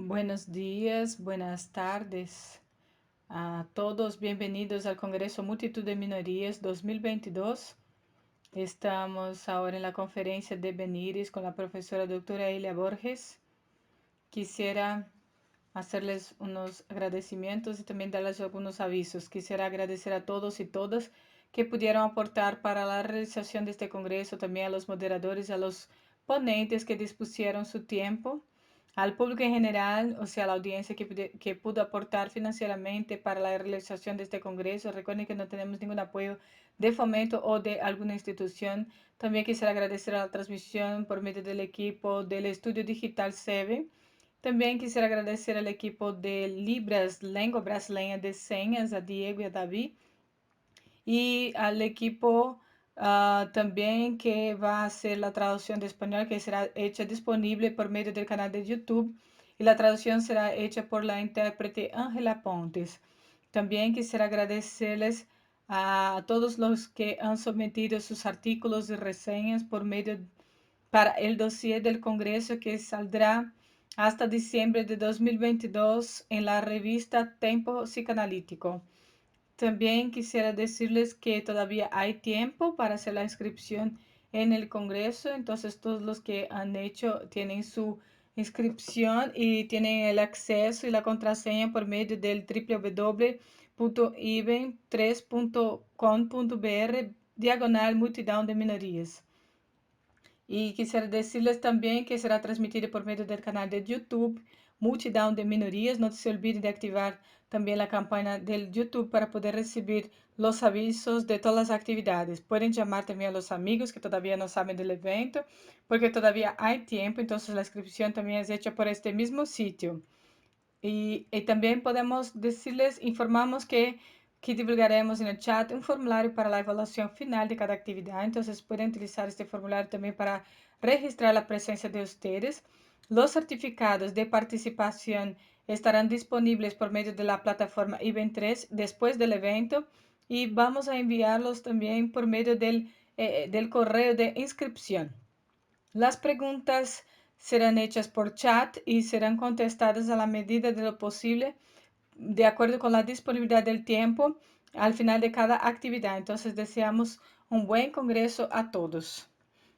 Buenos días, buenas tardes a todos. Bienvenidos al Congreso Multitud de Minorías 2022. Estamos ahora en la conferencia de Benires con la profesora doctora Elia Borges. Quisiera hacerles unos agradecimientos y también darles algunos avisos. Quisiera agradecer a todos y todas que pudieron aportar para la realización de este congreso, también a los moderadores, a los ponentes que dispusieron su tiempo, al público en general, o sea, a la audiencia que pudo aportar financieramente para la realización de este congreso. Recuerden que no tenemos ningún apoyo de fomento o de alguna institución. También quisiera agradecer a la transmisión por medio del equipo del Estudio Digital SEBE. Também quisiera agradecer al equipo de Libras, Lengua Brasileña de Señas, a Diego y a David, y al equipo también que va a hacer la traducción de español, que será hecha disponible por medio del canal de YouTube, y la traducción será hecha por la intérprete Ángela Pontes. También quisiera agradecerles a todos los que han sometido sus artículos y reseñas por medio para el dossier del Congreso que saldrá hasta diciembre de 2022 en la revista Tempo Psicanalítico. También quisiera decirles que todavía hay tiempo para hacer la inscripción en el Congreso, entonces todos los que han hecho tienen su inscripción y tienen el acceso y la contraseña por medio del www.iben3.com.br diagonal multidown de minorías. Y quisiera decirles también que será transmitido por medio del canal de YouTube Multidown de Minorías. No se olvide de activar también la campana del YouTube para poder recibir los avisos de todas las actividades. Pueden llamar también a los amigos que todavía no saben del evento, porque todavía hay tiempo, entonces la inscripción también es hecha por este mismo sitio. Y también podemos decirles, informamos que divulgaremos en el chat un formulario para la evaluación final de cada actividad. Entonces pueden utilizar este formulario también para registrar la presencia de ustedes. Los certificados de participación estarán disponibles por medio de la plataforma IBEN3 después del evento y vamos a enviarlos también por medio del correo de inscripción. Las preguntas serán hechas por chat y serán contestadas a la medida de lo posible, de acuerdo con la disponibilidad del tiempo al final de cada actividad. Entonces deseamos un buen congreso a todos.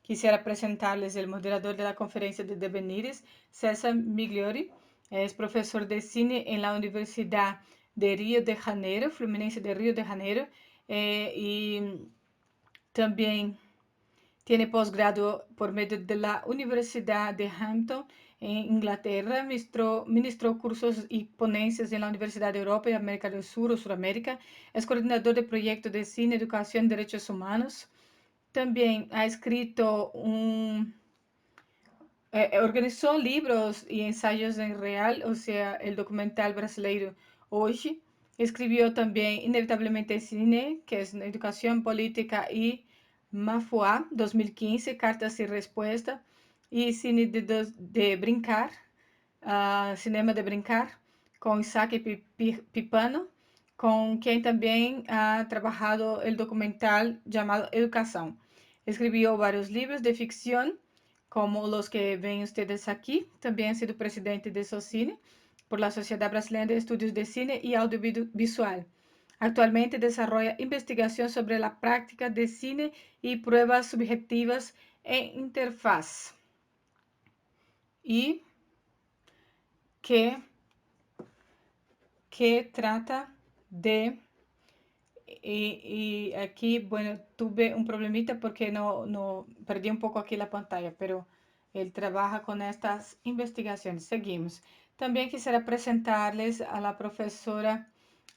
Quisiera presentarles el moderador de la conferencia de Devenires, César Migliori. Es profesor de cine en la Universidad de Río de Janeiro, Fluminense de Río de Janeiro, y también tiene posgrado por medio de la Universidad de Hampton en Inglaterra. Ministró cursos y ponencias en la Universidad de Europa y América del Sur o Suramérica. Es coordinador de proyectos de cine, educación y derechos humanos. También ha escrito organizó libros y ensayos en real, o sea, el documental brasileiro Hoje. Escribió también Inevitablemente Cine, que es Educación Política y Mafuá, 2015, Cartas y Respuesta, y Cine de Brincar, Cinema de Brincar, con Isaac Pipano, con quien también ha trabajado el documental llamado Educación. Escribió varios libros de ficción, como los que ven ustedes aquí. También ha sido presidente de SOCINE, por la Sociedad Brasileña de Estudios de Cine y Audiovisual. Actualmente desarrolla investigación sobre la práctica de cine y pruebas subjetivas en interfaz. Y que trata de... Y aquí, bueno, tuve un problemita porque no perdí un poco aquí la pantalla, pero él trabaja con estas investigaciones. Seguimos. También quisiera presentarles a la profesora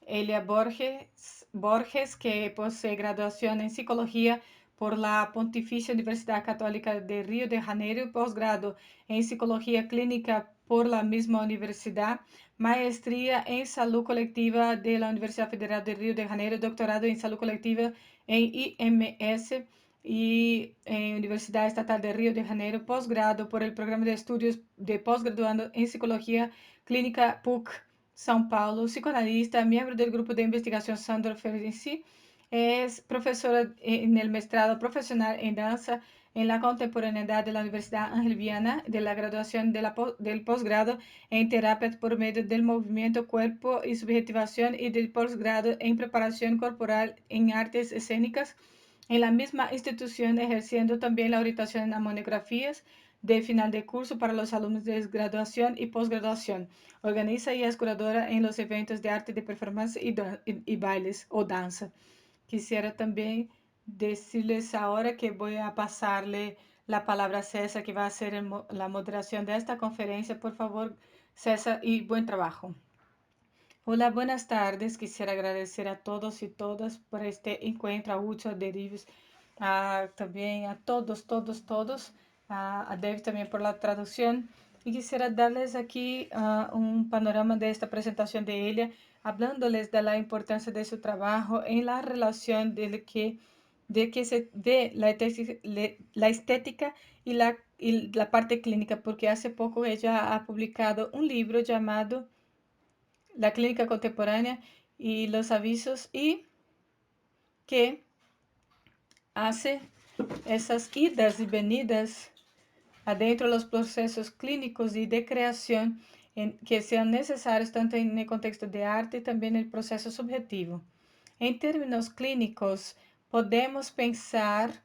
Elia Borges, que posee graduación en psicología por la Pontificia Universidad Católica de Río de Janeiro, posgrado en psicología clínica por la misma universidad, maestría en salud colectiva de la Universidad Federal de Río de Janeiro, doctorado en salud colectiva en IMS y en Universidad Estatal de Río de Janeiro, posgrado por el programa de estudios de posgraduando en psicología clínica PUC São Paulo, psicoanalista, miembro del grupo de investigación Sandro Ferenczi, es profesora en el mestrado profesional en danza en la contemporaneidad de la Universidad Ángel Viana, de la graduación del posgrado en terapia por medio del movimiento, cuerpo y subjetivación, y del posgrado en preparación corporal en artes escénicas, en la misma institución, ejerciendo también la orientación a monografías de final de curso para los alumnos de graduación y posgraduación. Organiza y es curadora en los eventos de arte de performance y bailes o danza. Quisiera también decirles ahora que voy a pasarle la palabra a César, que va a hacer la moderación de esta conferencia. Por favor, César, y buen trabajo. Hola, buenas tardes. Quisiera agradecer a todos y todas por este encuentro, a Ucho, a Derives, también a todos, a Dave también por la traducción. Y quisiera darles aquí un panorama de esta presentación de ella, hablándoles de la importancia de su trabajo en la relación de que se ve la estética y la parte clínica, porque hace poco ella ha publicado un libro llamado La clínica contemporánea y los avisos, y que hace esas idas y venidas adentro de los procesos clínicos y de creación que sean necesarios tanto en el contexto de arte y también en el proceso subjetivo. En términos clínicos, podemos pensar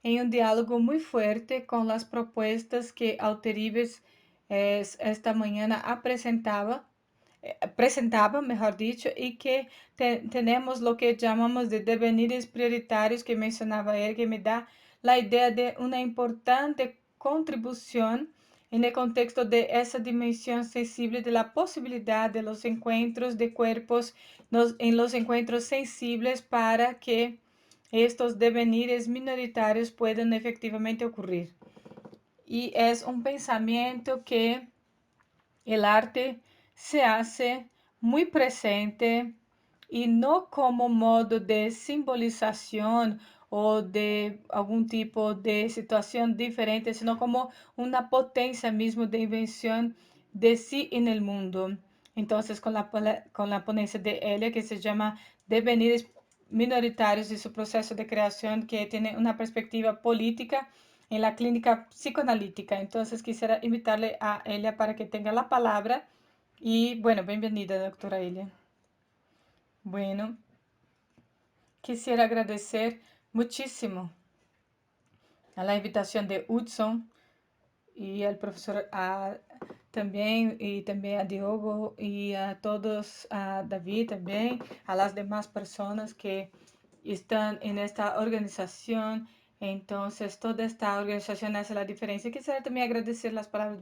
en un diálogo muy fuerte con las propuestas que Alterives esta mañana presentaba, mejor dicho, y que tenemos lo que llamamos de devenires prioritarios que mencionaba él, que me da la idea de una importante contribución en el contexto de esa dimensión sensible de la posibilidad de los encuentros de cuerpos en los encuentros sensibles para que estos devenires minoritarios puedan efectivamente ocurrir. Y es un pensamiento que el arte se hace muy presente y no como modo de simbolización o de algún tipo de situación diferente, sino como una potencia mismo de invención de sí en el mundo. Entonces, con la ponencia de Elia, que se llama Devenires Minoritarios y su proceso de creación, que tiene una perspectiva política en la clínica psicoanalítica. Entonces quisiera invitarle a Elia para que tenga la palabra. Y bueno, bienvenida, doctora Elia. Bueno, quisiera agradecer muchísimo a la invitación de Hudson y al profesor también, y también a Diogo y a todos, a David también, a las demás personas que están en esta organización. Entonces, toda esta organización hace la diferencia. Quisiera también agradecer las palabras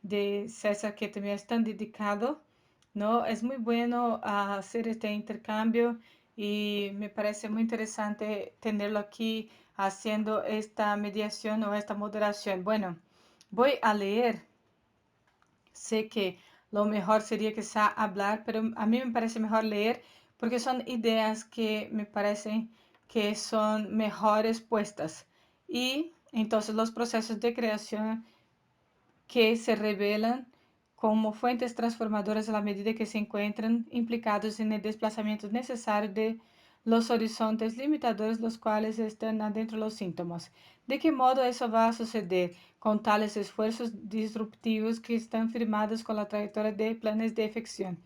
de César, que también es tan dedicado, ¿no? Es muy bueno hacer este intercambio y me parece muy interesante tenerlo aquí haciendo esta mediación o esta moderación. Bueno, voy a leer. Sé que lo mejor sería quizá hablar, pero a mí me parece mejor leer porque son ideas que me parecen que son mejores puestas. Y entonces los procesos de creación que se revelan como fuentes transformadoras a la medida que se encuentran implicados en el desplazamiento necesario de los horizontes limitadores, los cuales están adentro de los síntomas. ¿De qué modo eso va a suceder con tales esfuerzos disruptivos que están firmados con la trayectoria de planes de efección?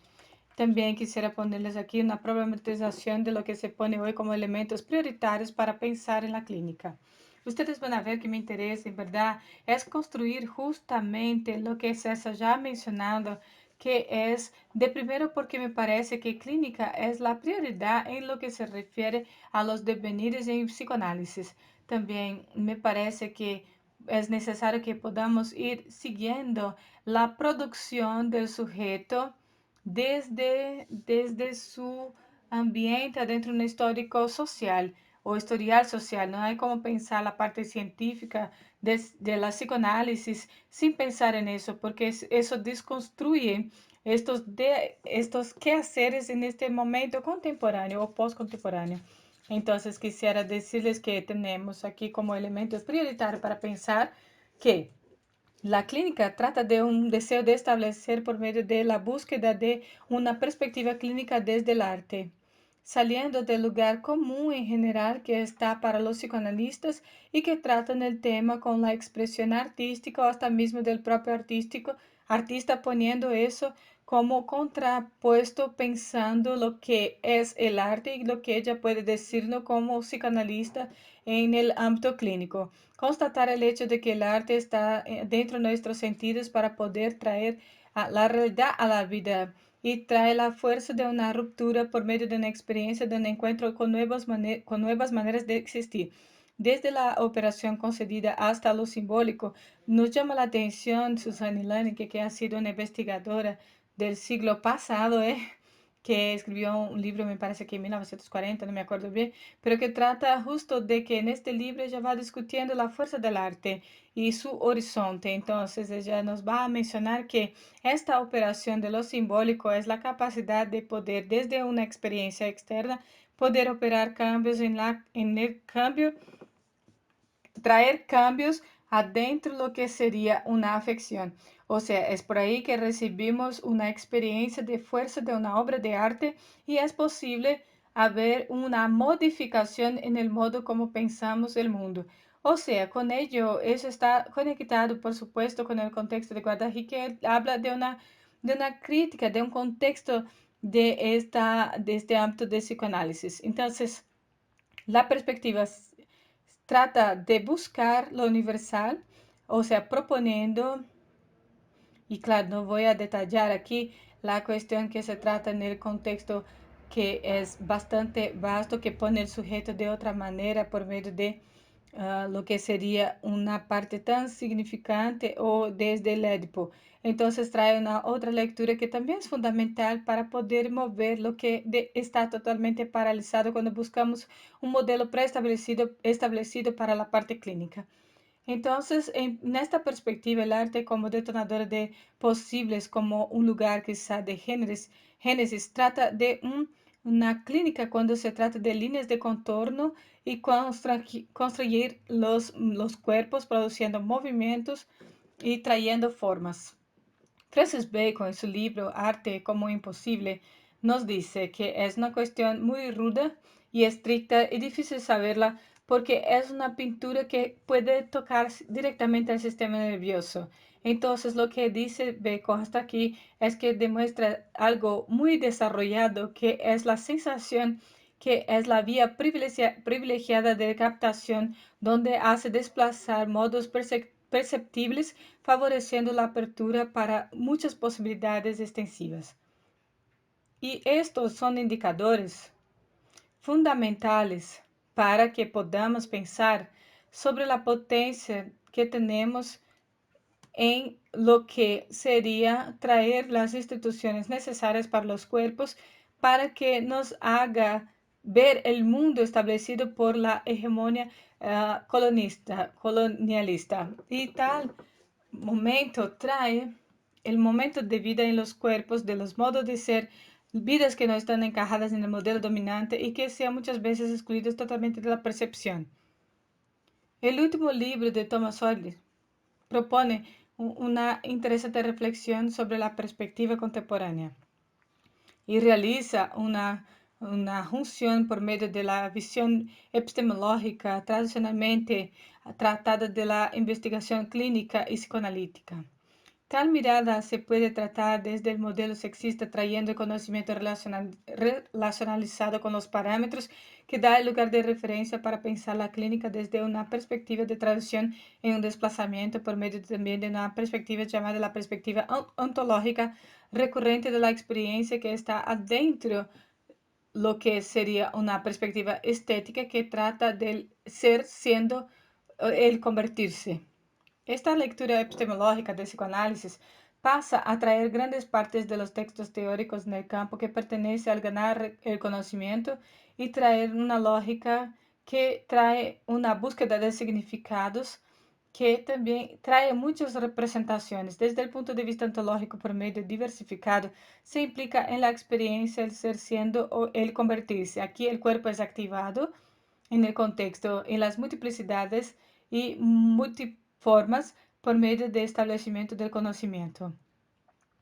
También quisiera ponerles aquí una problematización de lo que se pone hoy como elementos prioritarios para pensar en la clínica. Ustedes van a ver que mi interés, en verdad, es construir justamente lo que César ya ha mencionado, que es de primero porque me parece que clínica es la prioridad en lo que se refiere a los devenires en psicoanálisis. También me parece que es necesario que podamos ir siguiendo la producción del sujeto desde su ambiente adentro de un histórico social o historial social. No hay como pensar la parte científica de la psicoanálisis sin pensar en eso, porque eso desconstruye estos quehaceres en este momento contemporáneo o postcontemporáneo. Entonces quisiera decirles que tenemos aquí como elementos prioritarios para pensar que la clínica trata de un deseo de establecer por medio de la búsqueda de una perspectiva clínica desde el arte. saliendo del lugar común en general que está para los psicoanalistas y que tratan el tema con la expresión artística o hasta mismo del propio artista poniendo eso como contrapuesto, pensando lo que es el arte y lo que ella puede decirnos como psicoanalista en el ámbito clínico. Constatar el hecho de que el arte está dentro de nuestros sentidos para poder traer a la realidad a la vida y trae la fuerza de una ruptura por medio de una experiencia de un encuentro con nuevas maneras de existir. Desde la operación concedida hasta lo simbólico, nos llama la atención Susan Lane, que ha sido una investigadora del siglo pasado, que escribió un libro, me parece que en 1940, no me acuerdo bien, pero que trata justo de que en este libro ella va discutiendo la fuerza del arte y su horizonte. Entonces ella nos va a mencionar que esta operación de lo simbólico es la capacidad de poder, desde una experiencia externa, poder operar cambios en el cambio, traer cambios adentro lo que sería una afección. O sea, es por ahí que recibimos una experiencia de fuerza de una obra de arte y es posible haber una modificación en el modo como pensamos el mundo. O sea, con ello, eso está conectado, por supuesto, con el contexto de Guattari, que habla de una crítica, de un contexto de este ámbito de psicoanálisis. Entonces, la perspectiva trata de buscar lo universal, o sea, proponiendo, y claro, no voy a detallar aquí la cuestión que se trata en el contexto que es bastante vasto, que pone el sujeto de otra manera por medio de lo que sería una parte tan significante o desde el Edipo. Entonces trae una otra lectura que también es fundamental para poder mover lo que está totalmente paralizado cuando buscamos un modelo establecido para la parte clínica. Entonces, en esta perspectiva, el arte como detonador de posibles, como un lugar quizá de génesis, trata de una clínica cuando se trata de líneas de contorno y construir los cuerpos produciendo movimientos y trayendo formas. Francis Bacon, en su libro Arte como Imposible, nos dice que es una cuestión muy ruda y estricta y difícil saberla porque es una pintura que puede tocar directamente al sistema nervioso. Entonces, lo que dice Bacon hasta aquí es que demuestra algo muy desarrollado, que es la sensación, que es la vía privilegiada de captación, donde hace desplazar modos perceptibles, favoreciendo la apertura para muchas posibilidades extensivas. Y estos son indicadores fundamentales para que podamos pensar sobre la potencia que tenemos en lo que sería traer las instituciones necesarias para los cuerpos para que nos haga ver el mundo establecido por la hegemonía colonialista. Y tal momento trae el momento de vida en los cuerpos, de los modos de ser, vidas que no están encajadas en el modelo dominante y que sean muchas veces excluidos totalmente de la percepción. El último libro de Thomas Sowell propone una interesante reflexión sobre la perspectiva contemporánea y realiza una junción por medio de la visión epistemológica tradicionalmente tratada de la investigación clínica y psicoanalítica. Tal mirada se puede tratar desde el modelo sexista, trayendo el conocimiento relacionalizado con los parámetros que da el lugar de referencia para pensar la clínica desde una perspectiva de traducción en un desplazamiento por medio también de una perspectiva llamada la perspectiva ontológica recurrente de la experiencia que está adentro, lo que sería una perspectiva estética que trata del ser siendo el convertirse. Esta lectura epistemológica del psicoanálisis pasa a traer grandes partes de los textos teóricos en el campo que pertenece al ganar el conocimiento y traer una lógica que trae una búsqueda de significados que también trae muchas representaciones. Desde el punto de vista ontológico, por medio diversificado, se implica en la experiencia el ser siendo o el convertirse. Aquí el cuerpo es activado en el contexto, en las multiplicidades y multiformas por medio de establecimiento del conocimiento.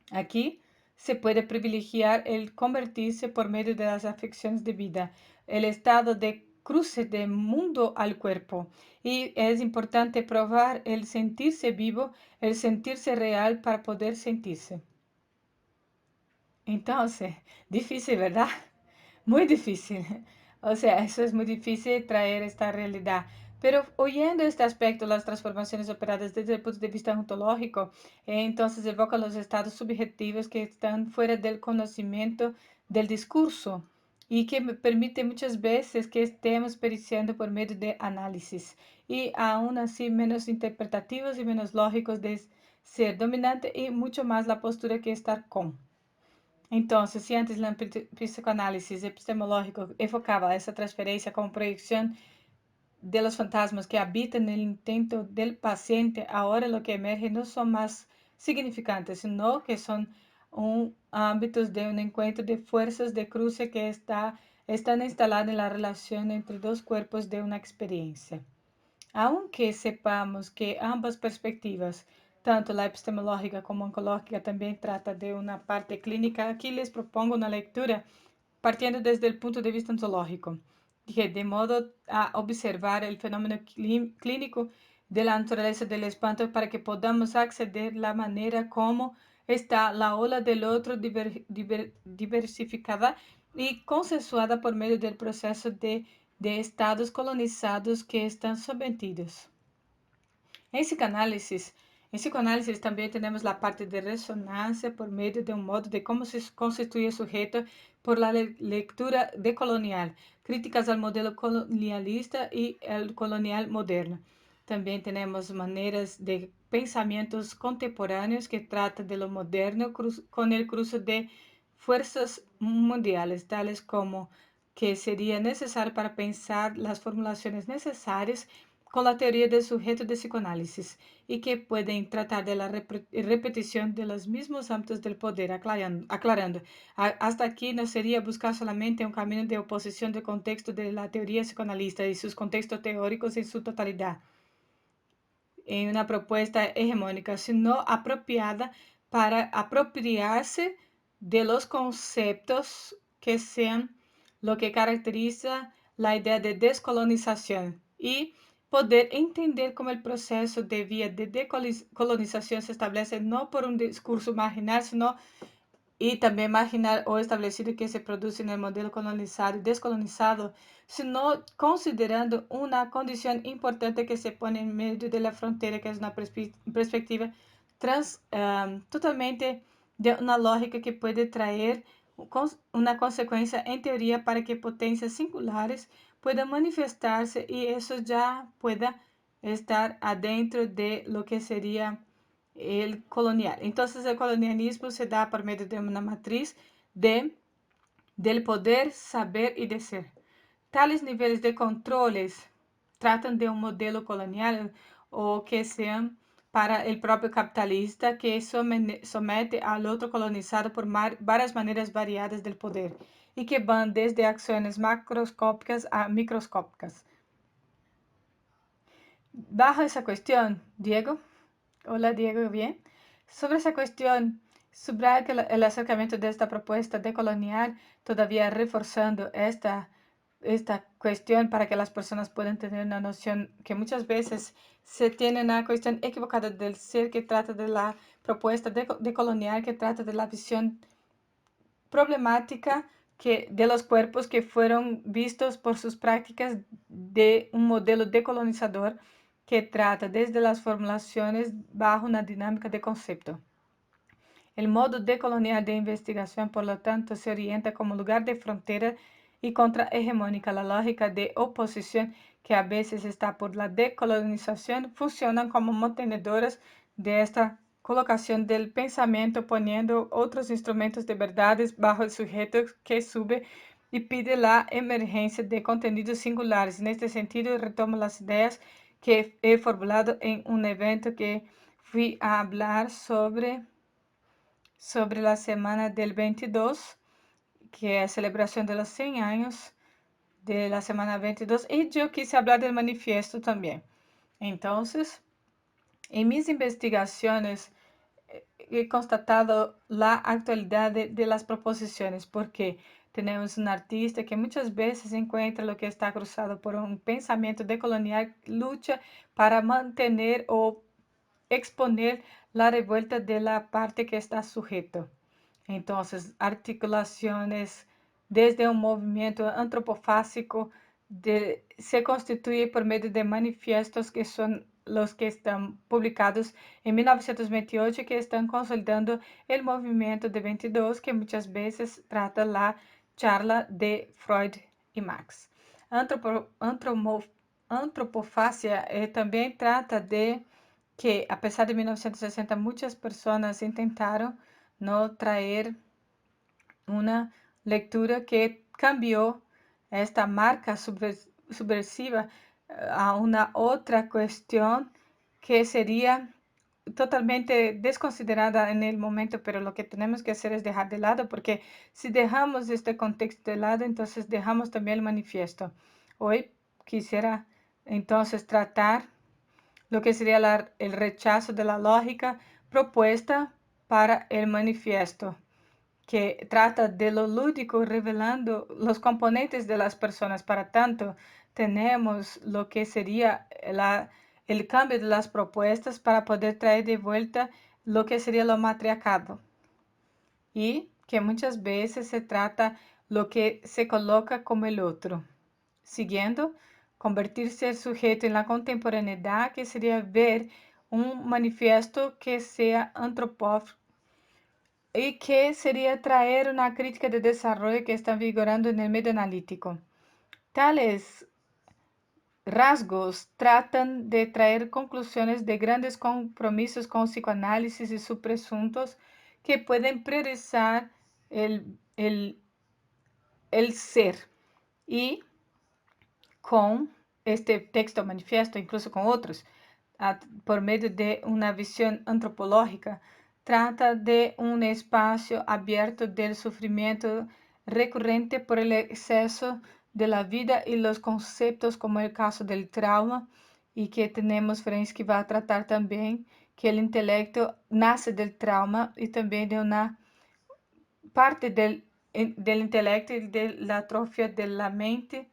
Aquí se puede privilegiar el convertirse por medio de las afecciones de vida, el estado de cruce de mundo al cuerpo. Y es importante probar el sentirse vivo, el sentirse real para poder sentirse. Entonces, difícil, ¿verdad? Muy difícil. O sea, eso es muy difícil traer esta realidad. Pero oyendo este aspecto, las transformaciones operadas desde el punto de vista ontológico, entonces evoca los estados subjetivos que están fuera del conocimiento del discurso y que me permite muchas veces que estemos periciando por medio de análisis y aún así menos interpretativos y menos lógicos de ser dominante y mucho más la postura que estar con. Entonces, si antes el psicoanálisis epistemológico enfocaba esa transferencia como proyección de los fantasmas que habitan en el intento del paciente, ahora lo que emerge no son más significantes, sino que son ámbitos de un encuentro de fuerzas de cruce que están instaladas en la relación entre dos cuerpos de una experiencia. Aunque sepamos que ambas perspectivas, tanto la epistemológica como oncológica, también trata de una parte clínica, aquí les propongo una lectura partiendo desde el punto de vista ontológico, que de modo a observar el fenómeno clínico de la naturaleza del espanto para que podamos acceder a la manera como está la ola del otro diversificada y consensuada por medio del proceso de estados colonizados que están sometidos. En psicoanálisis, en psicoanálisis también tenemos la parte de resonancia por medio de un modo de cómo se constituye el sujeto por la lectura decolonial, críticas al modelo colonialista y el colonial moderno. También tenemos maneras de pensamientos contemporáneos que tratan de lo moderno con el cruce de fuerzas mundiales, tales como que sería necesario para pensar las formulaciones necesarias con la teoría del sujeto de psicoanálisis y que pueden tratar de la repetición de los mismos ámbitos del poder, aclarando. Hasta aquí no sería buscar solamente un camino de oposición del contexto de la teoría psicoanalista y sus contextos teóricos en su totalidad, en una propuesta hegemónica, sino apropiada para apropiarse de los conceptos que sean lo que caracteriza la idea de descolonización y poder entender cómo el proceso de vía de decolonización se establece no por un discurso marginal, sino y también marginal o establecido que se produce en el modelo colonizado y descolonizado, sino considerando una condición importante que se pone en medio de la frontera, que es una perspectiva totalmente de una lógica que puede traer una consecuencia en teoría para que potencias singulares puedan manifestarse y eso ya pueda estar adentro de lo que sería el colonial. Entonces el colonialismo se da por medio de una matriz del poder, saber y de ser. Tales niveles de controles tratan de un modelo colonial o que sean para el propio capitalista que somete al otro colonizado por varias maneras variadas del poder y que van desde acciones macroscópicas a microscópicas. Bajo esa cuestión, Diego, hola Diego, ¿bien? Sobre esa cuestión, subraya que el acercamiento de esta propuesta decolonial, todavía reforzando esta cuestión para que las personas puedan tener una noción que muchas veces se tiene una cuestión equivocada del ser que trata de la propuesta decolonial, que trata de la visión problemática de los cuerpos que fueron vistos por sus prácticas de un modelo decolonizador que trata desde las formulaciones bajo una dinámica de concepto. El modo decolonial de investigación, por lo tanto, se orienta como lugar de frontera y contrahegemónica. La lógica de oposición, que a veces está por la decolonización, funcionan como mantenedoras de esta colocación del pensamiento, poniendo otros instrumentos de verdades bajo el sujeto que sube y pide la emergencia de contenidos singulares. En este sentido, retomo las ideas que he formulado en un evento que fui a hablar sobre la semana del 22, que es celebración de los 100 años de la semana 22, y yo quise hablar del manifiesto también. Entonces, en mis investigaciones he constatado la actualidad de las proposiciones, porque tenemos un artista que muchas veces encuentra lo que está cruzado por un pensamiento decolonial, lucha para mantener o exponer la revuelta de la parte que está sujeto. Entonces, articulaciones desde un movimiento antropofásico se constituye por medio de manifiestos que son los que están publicados en 1928 que están consolidando el movimiento de 22 que muchas veces trata la charla de Freud y Marx. Antropofasia también trata de que, a pesar de 1960, muchas personas intentaron no traer una lectura que cambió esta marca subversiva a una otra cuestión que sería totalmente desconsiderada en el momento, pero lo que tenemos que hacer es dejar de lado, porque si dejamos este contexto de lado, entonces dejamos también el manifiesto. Hoy quisiera entonces tratar lo que sería el rechazo de la lógica propuesta para el manifiesto, que trata de lo lúdico revelando los componentes de las personas. Para tanto, tenemos lo que sería el cambio de las propuestas para poder traer de vuelta lo que sería lo matriarcado. Y que muchas veces se trata lo que se coloca como el otro, siguiendo convertirse el sujeto en la contemporaneidad, que sería ver un manifiesto que sea antropófago y que sería traer una crítica de desarrollo que está vigorando en el medio analítico. Tales rasgos tratan de traer conclusiones de grandes compromisos con psicoanálisis y sus presuntos que pueden priorizar el ser. Y con este texto manifiesto, incluso con otros, por medio de una visión antropológica, trata de un espacio abierto del sufrimiento recurrente por el exceso de la vida y los conceptos como el caso del trauma, y que tenemos Ferenczi que va a tratar también que el intelecto nace del trauma y también de una parte del intelecto y de la atrofia de la mente,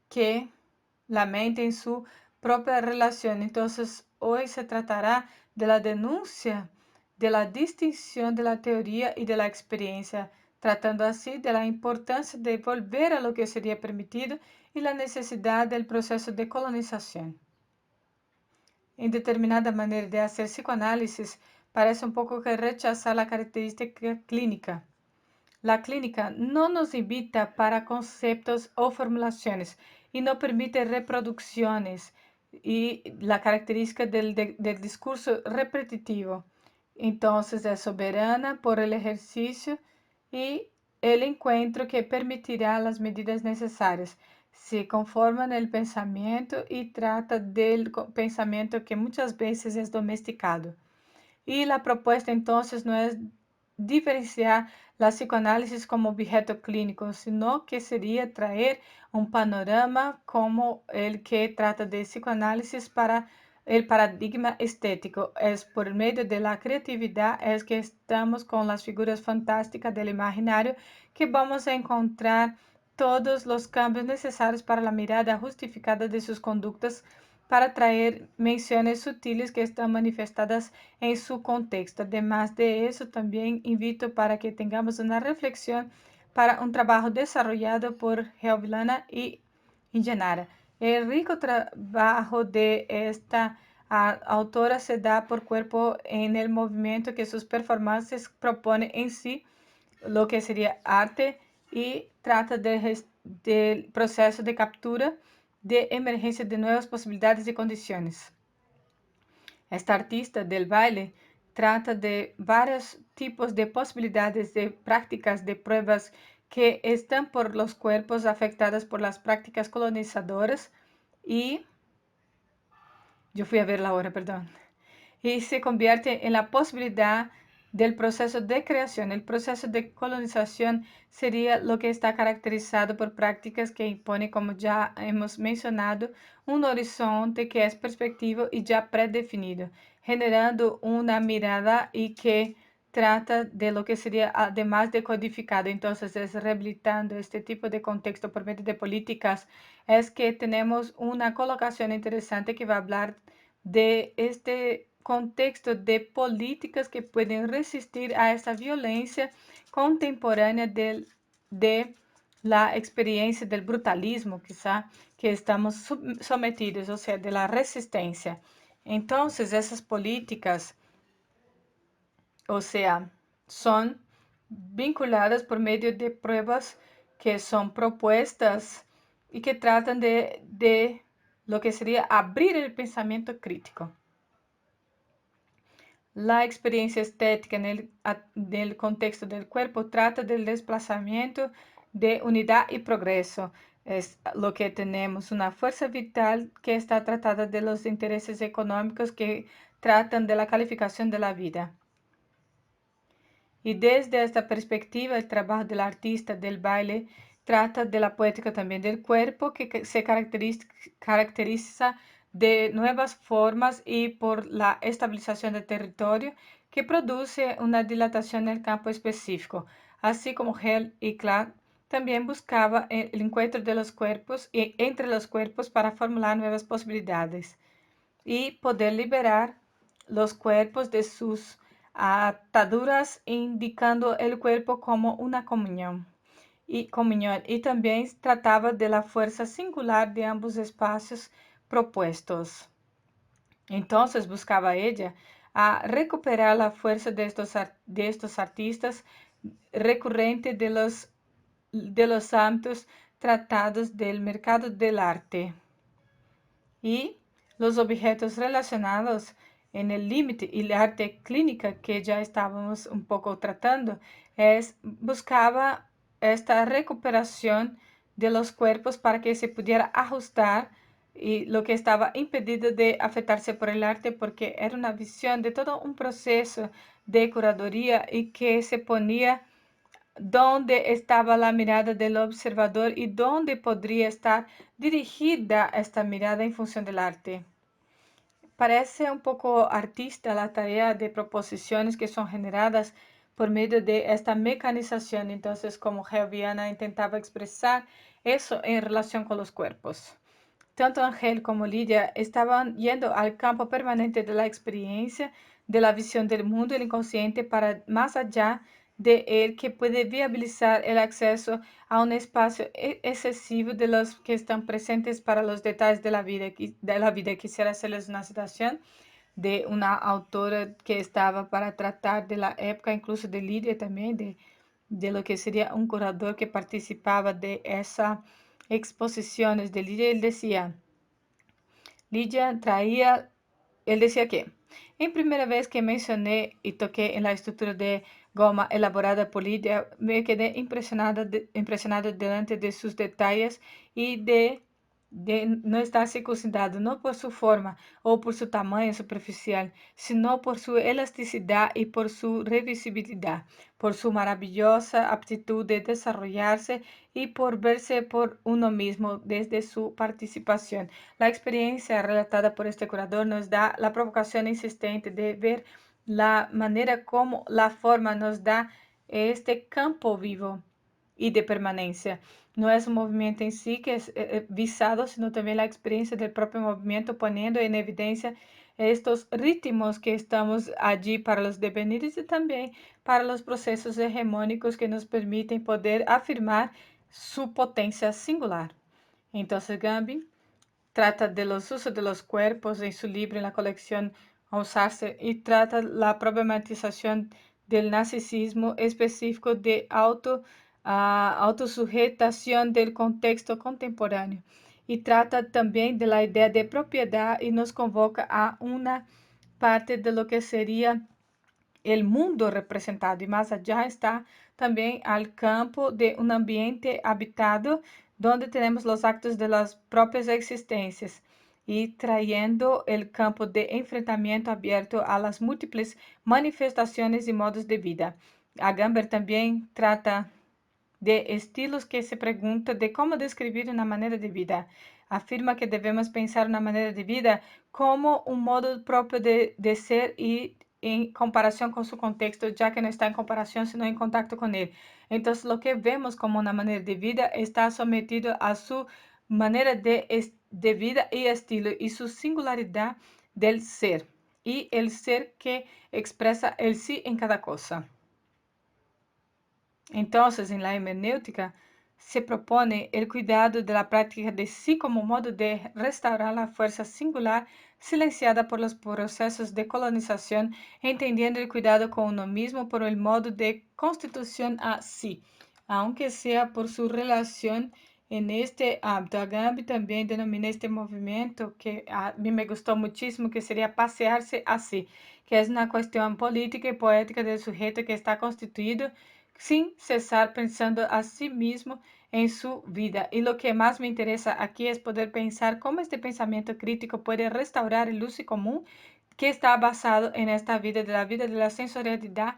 que la mente en su propia relación. Entonces, hoy se tratará de la denuncia de la distinción de la teoría y de la experiencia, tratando así de la importancia de volver a lo que sería permitido y la necesidad del proceso de colonización. En determinada manera de hacer psicoanálisis, parece un poco que rechazar la característica clínica. La clínica no nos invita para conceptos o formulaciones y no permite reproducciones y la característica del discurso repetitivo. Entonces es soberana por el ejercicio y el encuentro que permitirá las medidas necesarias. Se conforma en el pensamiento y trata del pensamiento que muchas veces es domesticado. Y la propuesta entonces no es diferenciar la psicoanálisis como objeto clínico, sino que sería traer un panorama como el que trata de psicoanálisis para el paradigma estético. Es por medio de la creatividad es que estamos con las figuras fantásticas del imaginario que vamos a encontrar todos los cambios necesarios para la mirada justificada de sus conductas, para traer menciones sutiles que están manifestadas en su contexto. Además de eso, también invito para que tengamos una reflexión para un trabajo desarrollado por Geovillana y Ingenara. El rico trabajo de esta autora se da por cuerpo en el movimiento que sus performances proponen en sí, lo que sería arte, y trata del proceso de captura de emergencia de nuevas posibilidades y condiciones. Esta artista del baile trata de varios tipos de posibilidades de prácticas de pruebas que están por los cuerpos afectados por las prácticas colonizadoras y yo fui a ver la hora, perdón, y se convierte en la posibilidad del proceso de creación. El proceso de colonización sería lo que está caracterizado por prácticas que imponen, como ya hemos mencionado, un horizonte que es perspectivo y ya predefinido, generando una mirada y que trata de lo que sería además de codificado, entonces es rehabilitando este tipo de contexto por medio de políticas, es que tenemos una colocación interesante que va a hablar de este contexto de políticas que pueden resistir a esta violencia contemporánea de la experiencia del brutalismo, quizá, que estamos sometidos, o sea, de la resistencia. Entonces, esas políticas, o sea, son vinculadas por medio de pruebas que son propuestas y que tratan de lo que sería abrir el pensamiento crítico. La experiencia estética en el contexto del cuerpo trata del desplazamiento de unidad y progreso. Es lo que tenemos, una fuerza vital que está tratada de los intereses económicos que tratan de la calificación de la vida. Y desde esta perspectiva, el trabajo del artista del baile trata de la poética también del cuerpo, que se caracteriza de nuevas formas y por la estabilización del territorio, que produce una dilatación en el campo específico, así como Hell y Clark también buscaba el encuentro de los cuerpos y entre los cuerpos para formular nuevas posibilidades y poder liberar los cuerpos de sus ataduras, indicando el cuerpo como una comunión. Y también trataba de la fuerza singular de ambos espacios propuestos. Entonces buscaba ella a recuperar la fuerza de estos artistas recurrente de los ámbitos tratados del mercado del arte. Y los objetos relacionados en el límite y la arte clínica que ya estábamos un poco tratando, buscaba esta recuperación de los cuerpos para que se pudiera ajustar y lo que estaba impedido de afectarse por el arte, porque era una visión de todo un proceso de curaduría y que se ponía dónde estaba la mirada del observador y dónde podría estar dirigida esta mirada en función del arte. Parece un poco artista la tarea de proposiciones que son generadas por medio de esta mecanización. Entonces, como Helviana intentaba expresar eso en relación con los cuerpos. Tanto Ángel como Lidia estaban yendo al campo permanente de la experiencia, de la visión del mundo, el inconsciente, para más allá de él, que puede viabilizar el acceso a un espacio excesivo de los que están presentes para los detalles de la vida. Quisiera hacerles una citación de una autora que estaba para tratar de la época, incluso de Lidia también, de lo que sería un curador que participaba de esas exposiciones de Lidia. Él decía que en primera vez que mencioné y toqué en la estructura de goma elaborada por Lidia, me quedé impresionada delante de sus detalles y de no estar circuncidado, no por su forma o por su tamaño superficial, sino por su elasticidad y por su revisibilidad, por su maravillosa aptitud de desarrollarse y por verse por uno mismo desde su participación. La experiencia relatada por este curador nos da la provocación insistente de ver la manera como la forma nos da este campo vivo y de permanencia. No es un movimiento en sí que es visado, sino también la experiencia del propio movimiento, poniendo en evidencia estos ritmos que estamos allí para los devenires y también para los procesos hegemónicos que nos permiten poder afirmar su potencia singular. Entonces, Gambin trata de los usos de los cuerpos en su libro, en la colección Alzarse, y trata la problematización del narcisismo específico de autosujetación del contexto contemporáneo. Y trata también de la idea de propiedad y nos convoca a una parte de lo que sería el mundo representado, y más allá está también al campo de un ambiente habitado donde tenemos los actos de las propias existencias y trayendo el campo de enfrentamiento abierto a las múltiples manifestaciones y modos de vida. Agamben también trata de estilos que se pregunta de cómo describir una manera de vida. Afirma que debemos pensar una manera de vida como un modo propio de ser y en comparación con su contexto, ya que no está en comparación, sino en contacto con él. Entonces, lo que vemos como una manera de vida está sometido a su manera de vida y estilo y su singularidad del ser y el ser que expresa el sí en cada cosa. Entonces, en la hermenéutica se propone el cuidado de la práctica de sí como modo de restaurar la fuerza singular silenciada por los procesos de colonización, entendiendo el cuidado con uno mismo por el modo de constitución a sí, aunque sea por su relación en este ámbito. Agamben también denomina este movimiento que a mí me gustó muchísimo, que sería pasearse así, que es una cuestión política y poética del sujeto que está constituido sin cesar pensando a sí mismo en su vida. Y lo que más me interesa aquí es poder pensar cómo este pensamiento crítico puede restaurar el uso común que está basado en esta vida de la sensorialidad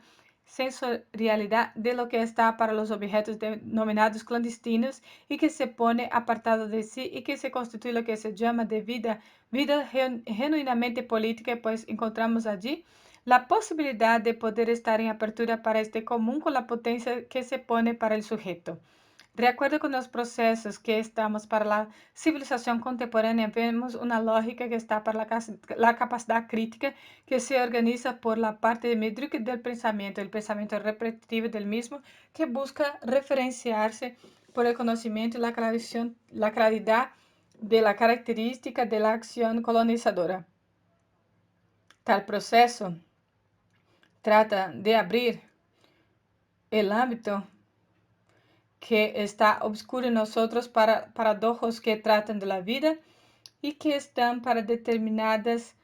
de lo que está para los objetos denominados clandestinos y que se pone apartado de sí y que se constituye lo que se llama de vida genuinamente política, pues encontramos allí la posibilidad de poder estar en apertura para este común con la potencia que se pone para el sujeto. De acuerdo con los procesos que estamos para la civilización contemporánea, vemos una lógica que está para la capacidad crítica que se organiza por la parte medíocre del pensamiento, el pensamiento repetitivo del mismo, que busca referenciarse por el conocimiento y la claridad de la característica de la acción colonizadora. Tal proceso trata de abrir el ámbito que está oscuro en nosotros para paradojos que tratan de la vida y que están para determinadas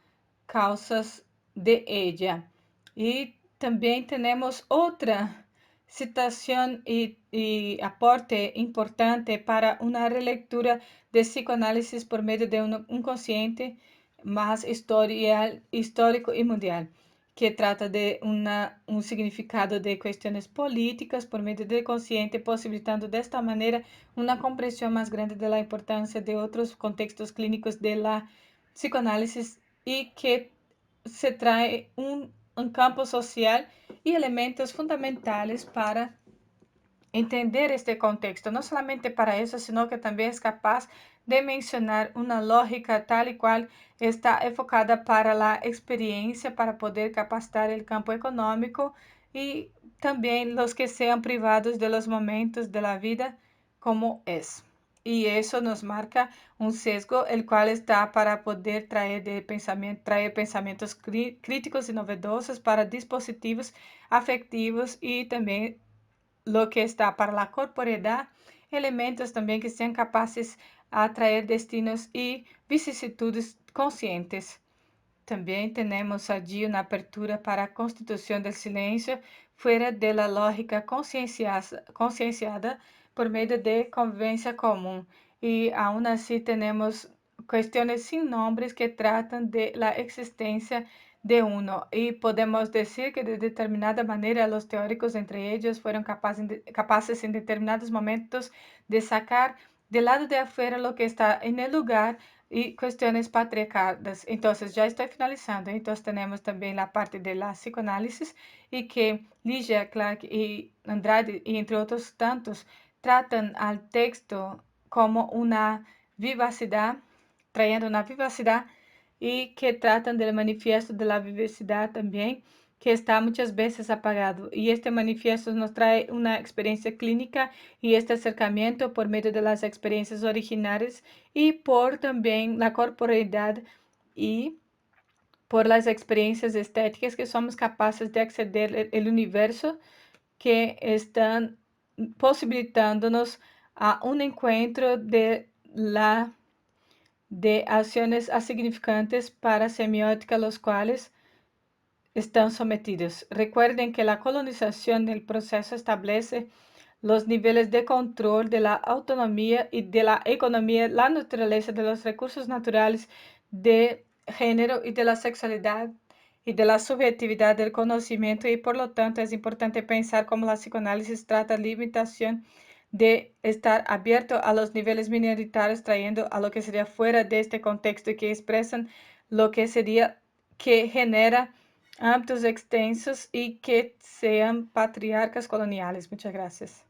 causas de ella. Y también tenemos otra citación y aporte importante para una relectura de psicoanálisis por medio de un consciente más histórico y mundial, que trata de un significado de cuestiones políticas por medio del consciente, posibilitando de esta manera una comprensión más grande de la importancia de otros contextos clínicos de la psicoanálisis y que se trae un campo social y elementos fundamentales para entender este contexto, no solamente para eso, sino que también es capaz de mencionar una lógica tal y cual está enfocada para la experiencia, para poder capacitar el campo económico y también los que sean privados de los momentos de la vida como es. Y eso nos marca un sesgo, el cual está para poder traer pensamientos críticos y novedosos para dispositivos afectivos y también lo que está para la corporeidad, elementos también que sean capaces de atraer destinos y vicisitudes conscientes. También tenemos allí una apertura para la constitución del silencio fuera de la lógica concienciada por medio de convivencia común. Y aún así tenemos cuestiones sin nombres que tratan de la existencia de uno. Y podemos decir que de determinada manera los teóricos entre ellos fueron capaces en determinados momentos de sacar del lado de afuera lo que está en el lugar y cuestiones patriarcales. Entonces, ya estoy finalizando. Entonces, tenemos también la parte de la psicoanálisis y que Ligia Clark y Andrade, y entre otros tantos, tratan al texto como una vivacidad, trayendo una vivacidad y que tratan del manifiesto de la vivacidad también, que está muchas veces apagado. Y este manifiesto nos trae una experiencia clínica y este acercamiento por medio de las experiencias originarias y por también la corporeidad y por las experiencias estéticas que somos capaces de acceder al universo que están posibilitándonos a un encuentro de acciones asignificantes para semiótica, los cuales están sometidos. Recuerden que la colonización del proceso establece los niveles de control de la autonomía y de la economía, la naturaleza de los recursos naturales de género y de la sexualidad y de la subjetividad del conocimiento y por lo tanto es importante pensar cómo la psicoanálisis trata la limitación de estar abierto a los niveles minoritarios, trayendo a lo que sería fuera de este contexto y que expresan lo que sería, que genera Hábitos extensos y que sean patriarcas coloniales. Muchas gracias.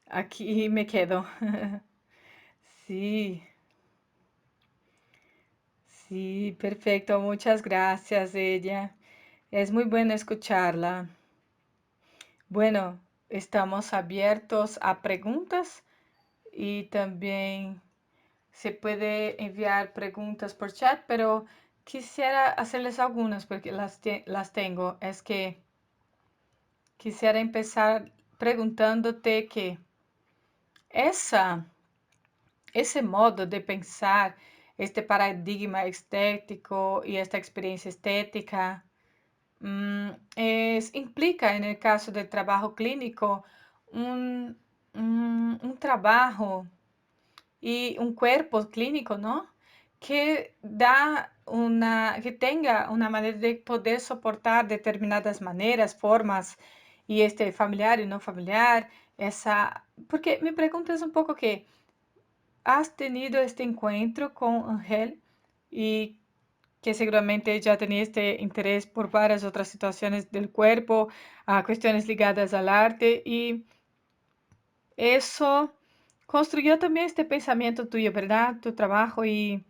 Aquí me quedo. Sí, sí, perfecto. Muchas gracias, ella. Es muy bueno escucharla. Bueno, estamos abiertos a preguntas y también se puede enviar preguntas por chat, pero quisiera hacerles algunas porque las tengo. Es que quisiera empezar preguntándote que esa, ese modo de pensar, este paradigma estético y esta experiencia estética, implica en el caso del trabajo clínico un, un trabajo y un cuerpo clínico, ¿no? Que tenga una manera de poder soportar determinadas maneras, formas, y este familiar y no familiar, porque mi pregunta es un poco que, ¿has tenido este encuentro con Ángel y que seguramente ya tenía este interés por varias otras situaciones del cuerpo, a cuestiones ligadas al arte y eso construyó también este pensamiento tuyo, ¿verdad? Tu trabajo y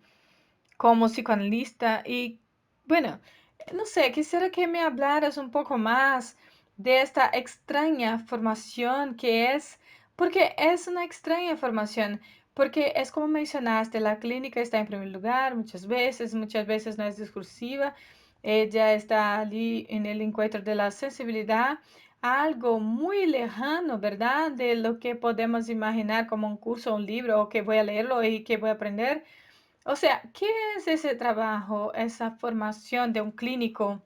como psicoanalista. Y bueno, no sé, quisiera que me hablaras un poco más de esta extraña formación que es, porque es una extraña formación, porque es como mencionaste, la clínica está en primer lugar muchas veces no es discursiva, ella está allí en el encuentro de la sensibilidad, algo muy lejano, ¿verdad? De lo que podemos imaginar como un curso, un libro, o que voy a leerlo y que voy a aprender. O sea, ¿qué es ese trabajo, esa formación de un clínico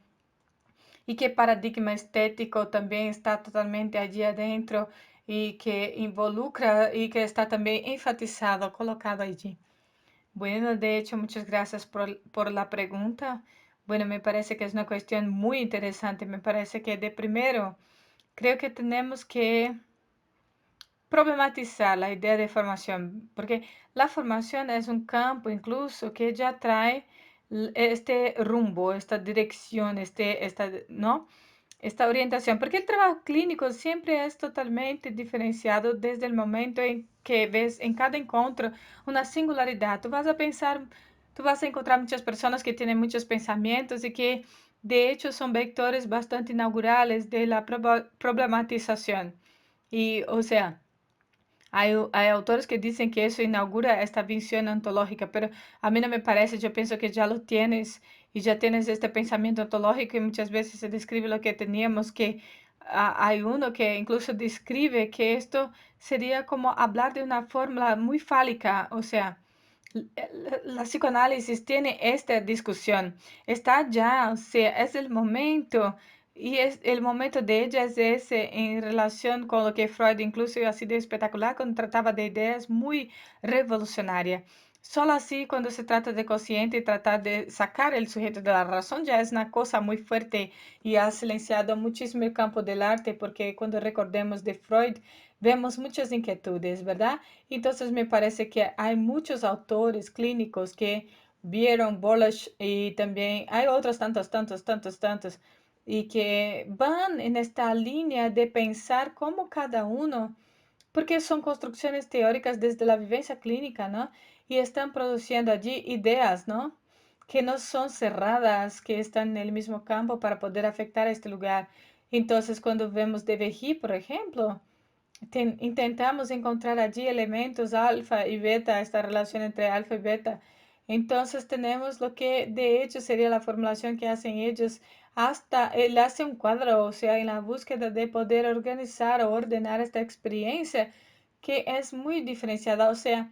y qué paradigma estético también está totalmente allí adentro y que involucra y que está también enfatizado, colocado allí? Bueno, de hecho, muchas gracias por la pregunta. Bueno, me parece que es una cuestión muy interesante. Me parece que de primero, creo que tenemos que problematizar la idea de formación, porque la formación es un campo incluso que ya trae este rumbo, esta dirección, ¿no? Esta orientación, porque el trabajo clínico siempre es totalmente diferenciado desde el momento en que ves en cada encuentro una singularidad. Tú vas a pensar, tú vas a encontrar muchas personas que tienen muchos pensamientos y que de hecho son vectores bastante inaugurales de la problematización. Y, o sea, hay autores que dicen que eso inaugura esta visión ontológica, pero a mí no me parece, yo pienso que ya lo tienes y ya tienes este pensamiento ontológico y muchas veces se describe lo que teníamos, que hay uno que incluso describe que esto sería como hablar de una fórmula muy fálica, o sea, la psicoanálisis tiene esta discusión, está ya, o sea, es el momento. Y es el momento de ella es ese en relación con lo que Freud incluso así de espectacular cuando trataba de ideas muy revolucionarias. Solo así cuando se trata de consciente y tratar de sacar el sujeto de la razón ya es una cosa muy fuerte y ha silenciado muchísimo el campo del arte porque cuando recordemos de Freud vemos muchas inquietudes, ¿verdad? Entonces me parece que hay muchos autores clínicos que vieron Bollage y también hay otros tantos y que van en esta línea de pensar cómo cada uno, porque son construcciones teóricas desde la vivencia clínica, ¿no? Y están produciendo allí ideas, ¿no? Que no son cerradas, que están en el mismo campo para poder afectar a este lugar. Entonces, cuando vemos de Veji, por ejemplo, intentamos encontrar allí elementos alfa y beta, esta relación entre alfa y beta. Entonces tenemos lo que de hecho sería la formulación que hacen ellos. Hasta él hace un cuadro, o sea, en la búsqueda de poder organizar o ordenar esta experiencia que es muy diferenciada, o sea,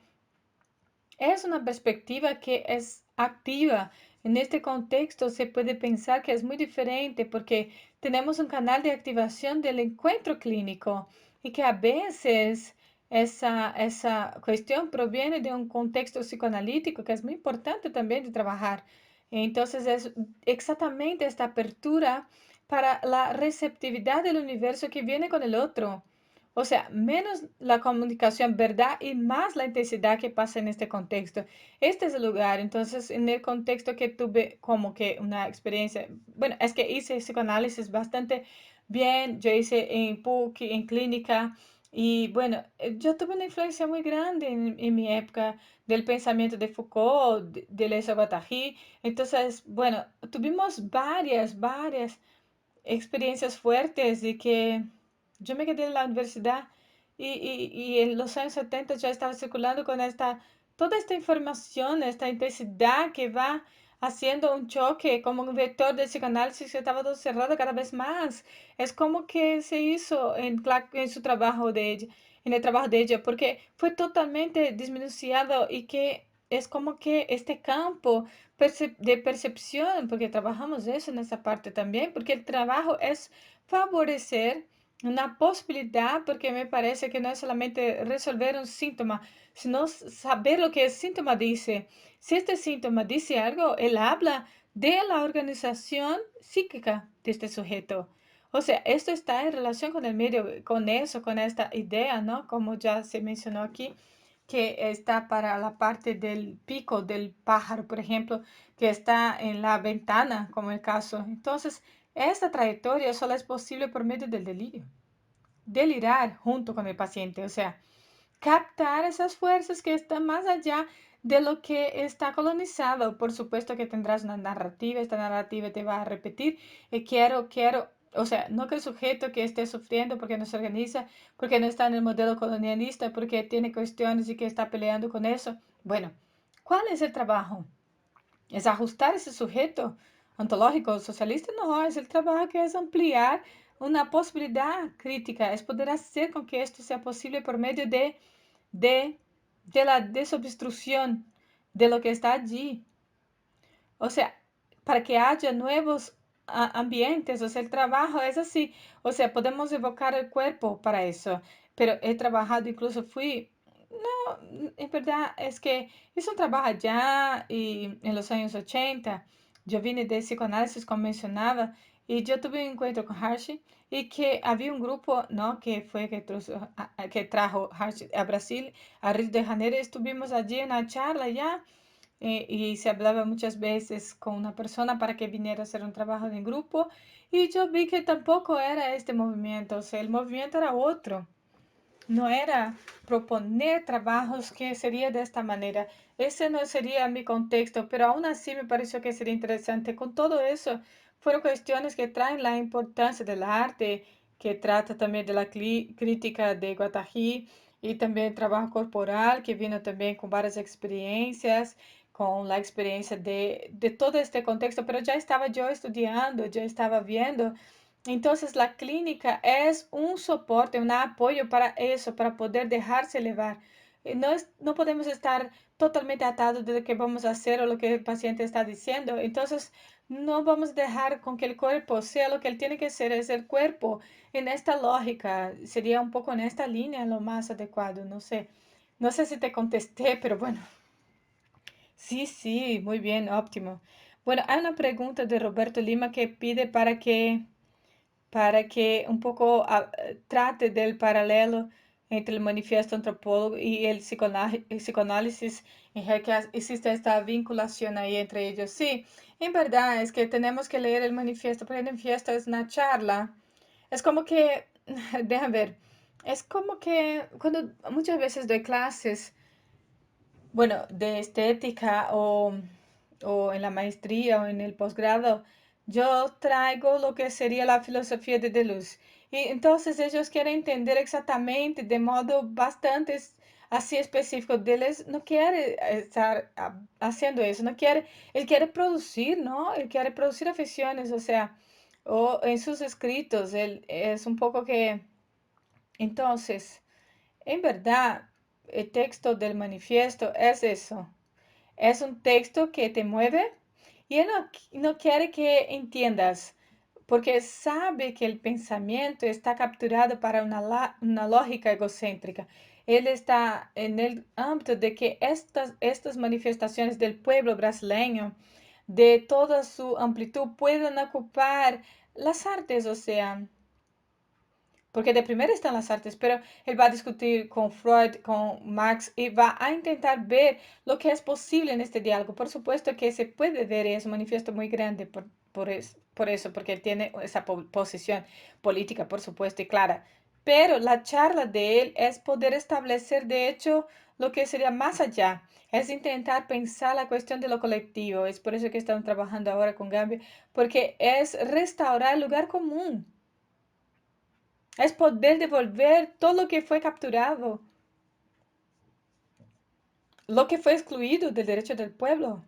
es una perspectiva que es activa. En este contexto se puede pensar que es muy diferente porque tenemos un canal de activación del encuentro clínico y que a veces esa cuestión proviene de un contexto psicoanalítico que es muy importante también de trabajar. Entonces es exactamente esta apertura para la receptividad del universo que viene con el otro. O sea, menos la comunicación, verdad, y más la intensidad que pasa en este contexto. Este es el lugar. Entonces, en el contexto que tuve como que una experiencia, bueno, es que hice psicoanálisis bastante bien. Yo hice en PUC, en clínica, y bueno, yo tuve una influencia muy grande en mi época del pensamiento de Foucault, de Deleuze Guattari. Entonces, bueno, tuvimos varias experiencias fuertes de que yo me quedé en la universidad y en los años 70 ya estaba circulando con toda esta información, esta intensidad que va haciendo un choque como un vector de psicoanálisis que estaba todo cerrado cada vez más. Es como que se hizo en su trabajo de ella, en el trabajo de ella, porque fue totalmente disminuido y que es como que este campo de percepción, porque trabajamos eso en esa parte también, porque el trabajo es favorecer una posibilidad, porque me parece que no es solamente resolver un síntoma, sino saber lo que el síntoma dice. Si este síntoma dice algo, él habla de la organización psíquica de este sujeto. O sea, esto está en relación con el medio, con eso, con esta idea, ¿no? Como ya se mencionó aquí, que está para la parte del pico del pájaro, por ejemplo, que está en la ventana, como el caso. Entonces, esta trayectoria solo es posible por medio del delirio. Delirar junto con el paciente, o sea, captar esas fuerzas que están más allá de lo que está colonizado. Por supuesto que tendrás una narrativa, esta narrativa te va a repetir, quiero, o sea, no que el sujeto que esté sufriendo porque no se organiza, porque no está en el modelo colonialista, porque tiene cuestiones y que está peleando con eso. Bueno, ¿cuál es el trabajo? ¿Es ajustar ese sujeto ontológico socialista? No, es el trabajo que es ampliar una posibilidad crítica, es poder hacer con que esto sea posible por medio de, de la desobstrucción de lo que está allí. O sea, para que haya nuevos ambientes, o sea, el trabajo es así. O sea, podemos evocar el cuerpo para eso, pero he trabajado, incluso fui, no, en verdad es que hice un trabajo allá y en los años 80, yo vine de psicoanálisis, como mencionaba, y yo tuve un encuentro con Hershey y que había un grupo, ¿no? Que fue que trajo Hershey a Brasil, a Río de Janeiro, y estuvimos allí en una charla ya y se hablaba muchas veces con una persona para que viniera a hacer un trabajo en grupo y yo vi que tampoco era este movimiento, o sea, el movimiento era otro, no era proponer trabajos que sería de esta manera. Ese no sería mi contexto, pero aún así me pareció que sería interesante. Con todo eso, fueron cuestiones que traen la importancia del arte, que trata también de la crítica de Guattari y también el trabajo corporal, que vino también con varias experiencias, con la experiencia de todo este contexto, pero ya estaba yo estudiando, ya estaba viendo entonces, la clínica es un soporte, un apoyo para eso, para poder dejarse llevar. No podemos estar totalmente atados de lo que vamos a hacer o lo que el paciente está diciendo. Entonces, no vamos a dejar con que el cuerpo sea lo que él tiene que ser, es el cuerpo. En esta lógica, sería un poco en esta línea lo más adecuado. No sé, no sé si te contesté, pero bueno. Sí, sí, muy bien, óptimo. Bueno, hay una pregunta de Roberto Lima que pide para que un poco trate del paralelo entre el manifiesto antropólogo y el psicoanálisis, en el que existe esta vinculación ahí entre ellos. Sí, en verdad es que tenemos que leer el manifiesto, porque el manifiesto es una charla. Es como que, déjame ver, es como que cuando muchas veces doy clases, bueno, de estética o en la maestría o en el posgrado, yo traigo lo que sería la filosofía de Deleuze. Y entonces ellos quieren entender exactamente de modo bastante así específico. Deleuze no quiere estar haciendo eso, no quiere, él quiere producir, ¿no? Él quiere producir aficiones, o sea, o en sus escritos, él es un poco que, entonces, en verdad, el texto del manifiesto es eso. Es un texto que te mueve y él no quiere que entiendas, porque sabe que el pensamiento está capturado para una lógica egocéntrica. Él está en el ámbito de que estas manifestaciones del pueblo brasileño, de toda su amplitud, puedan ocupar las artes, o sea, porque de primero están las artes, pero él va a discutir con Freud, con Marx y va a intentar ver lo que es posible en este diálogo. Por supuesto que se puede ver, es un manifiesto muy grande por eso, porque él tiene esa posición política, por supuesto, y clara. Pero la charla de él es poder establecer, de hecho, lo que sería más allá. Es intentar pensar la cuestión de lo colectivo. Es por eso que estamos trabajando ahora con Gambia, porque es restaurar el lugar común. Es poder devolver todo lo que fue capturado, lo que fue excluido del derecho del pueblo.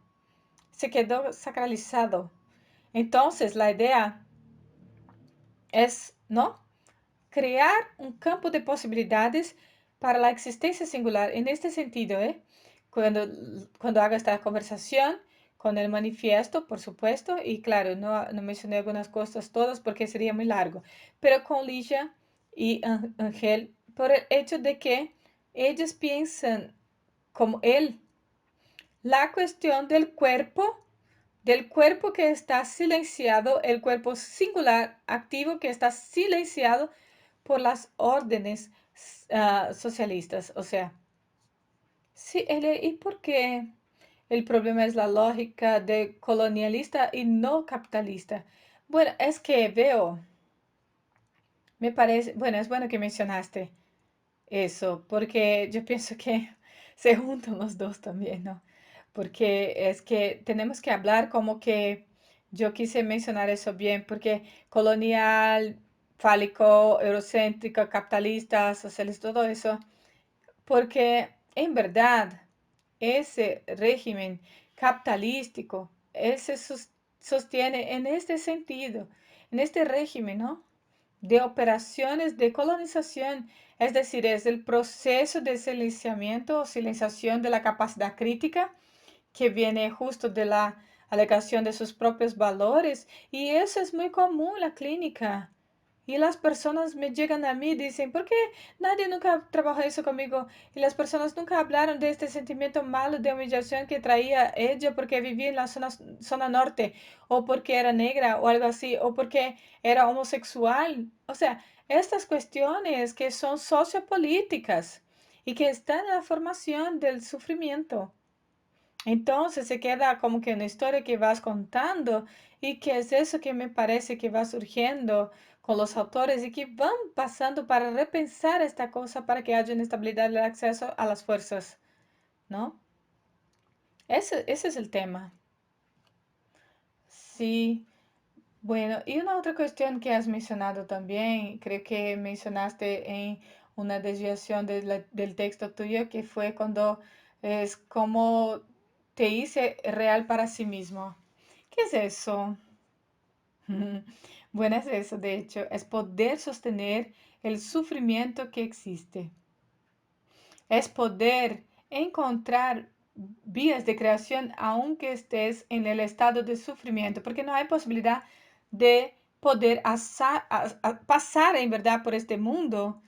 Se quedó sacralizado. Entonces, la idea es, ¿no? Crear un campo de posibilidades para la existencia singular. En este sentido, cuando, cuando haga esta conversación con el manifiesto, por supuesto, y claro, no mencioné algunas cosas todas porque sería muy largo, pero con Ligia y Ángel, por el hecho de que ellos piensan como él, la cuestión del cuerpo que está silenciado, el cuerpo singular activo que está silenciado por las órdenes socialistas. O sea, sí, ¿y por qué el problema es la lógica de colonialista y no capitalista? Bueno, es que veo, me parece, bueno, es bueno que mencionaste eso, porque yo pienso que se juntan los dos también, ¿no? Porque es que tenemos que hablar como que yo quise mencionar eso bien, porque colonial, fálico, eurocéntrico, capitalista, socialista, todo eso, porque en verdad ese régimen capitalístico, ese sostiene en este sentido, en este régimen, ¿no? De operaciones de colonización, es decir, es el proceso de silenciamiento o silenciación de la capacidad crítica que viene justo de la alegación de sus propios valores, y eso es muy común en la clínica. Y las personas me llegan a mí y dicen, ¿por qué nadie nunca trabajó eso conmigo? Y las personas nunca hablaron de este sentimiento malo de humillación que traía ella porque vivía en la zona norte, o porque era negra o algo así, o porque era homosexual. O sea, estas cuestiones que son sociopolíticas y que están en la formación del sufrimiento. Entonces se queda como que una historia que vas contando y que es eso que me parece que va surgiendo con los autores y que van pasando para repensar esta cosa para que haya una estabilidad del acceso a las fuerzas, ¿no? Ese es el tema. Sí, bueno, y una otra cuestión que has mencionado también, creo que mencionaste en una desviación del texto tuyo, que fue cuando es como te hice real para sí mismo. ¿Qué es eso? Bueno, es eso, de hecho, es poder sostener el sufrimiento que existe. Es poder encontrar vías de creación aunque estés en el estado de sufrimiento, porque no hay posibilidad de poder pasar en verdad por este mundo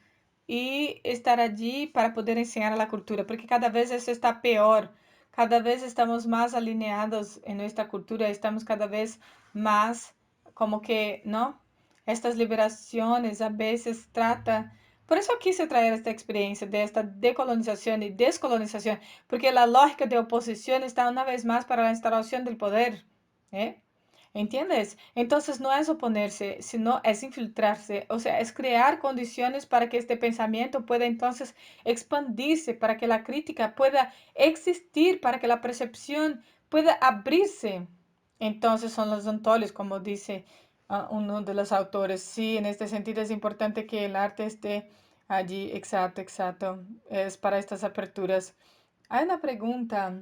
y estar allí para poder enseñar a la cultura, porque cada vez eso está peor, cada vez estamos más alineados en nuestra cultura, estamos cada vez más como que, ¿no? Estas liberaciones a veces trata. Por eso quise traer esta experiencia de esta decolonización y descolonización, porque la lógica de oposición está una vez más para la instalación del poder, ¿eh? ¿Entiendes? Entonces no es oponerse, sino es infiltrarse, o sea, es crear condiciones para que este pensamiento pueda entonces expandirse, para que la crítica pueda existir, para que la percepción pueda abrirse. Entonces son los ontólogos, como dice uno de los autores. Sí, en este sentido es importante que el arte esté allí, exacto, exacto, es para estas aperturas. Hay una pregunta,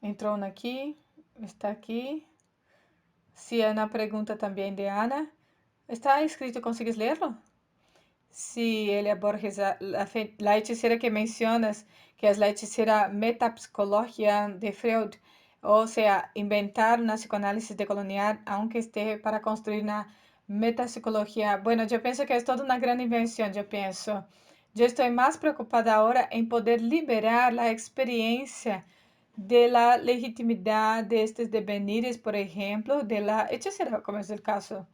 entró una aquí, está aquí. Sí, hay una pregunta también de Ana. ¿Está escrito? ¿Consigues leerlo? Sí, Elia Borges, la hechicera que mencionas, que es la hechicera metapsicología de Freud, o sea, inventar una psicoanálisis decolonial, aunque esté para construir una metapsicología. Bueno, yo pienso que es toda una gran invención, yo pienso. Yo estoy más preocupada ahora en poder liberar la experiencia de la legitimidad de estos devenires, por ejemplo, de la hechicera, como es el caso.